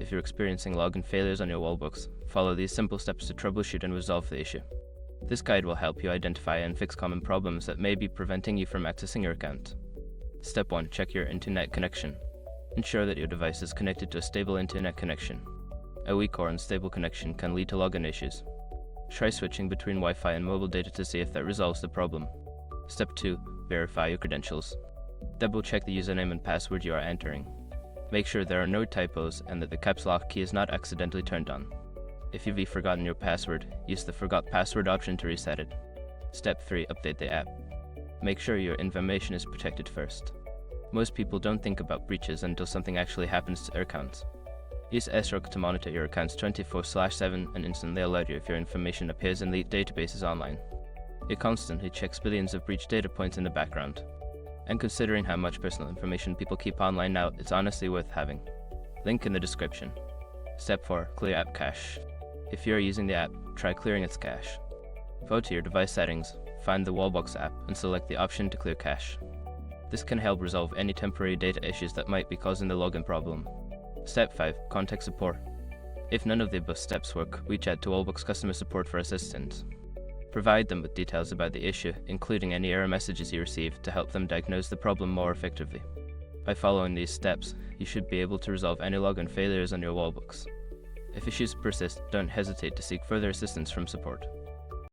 If you're experiencing login failures on your Wallbox, follow these simple steps to troubleshoot and resolve the issue. This guide will help you identify and fix common problems that may be preventing you from accessing your account. Step 1. Check your internet connection. Ensure that your device is connected to a stable internet connection. A weak or unstable connection can lead to login issues. Try switching between Wi-Fi and mobile data to see if that resolves the problem. Step 2. Verify your credentials. Double check the username and password you are entering. Make sure there are no typos and that the caps lock key is not accidentally turned on. If you've forgotten your password, use the Forgot Password option to reset it. Step 3. Update the app. Make sure your information is protected first. Most people don't think about breaches until something actually happens to their accounts. Use SROC to monitor your accounts 24/7 and instantly alert you if your information appears in the databases online. It constantly checks billions of breach data points in the background. And considering how much personal information people keep online now, it's honestly worth having. Link in the description. Step 4. Clear app cache. If you're using the app, try clearing its cache. Go to your device settings, find the Wallbox app, and select the option to clear cache. This can help resolve any temporary data issues that might be causing the login problem. Step 5. Contact support. If none of the above steps work, reach out to Wallbox customer support for assistance. Provide them with details about the issue, including any error messages you receive, to help them diagnose the problem more effectively. By following these steps, you should be able to resolve any login failures on your Wallbox. If issues persist, don't hesitate to seek further assistance from support.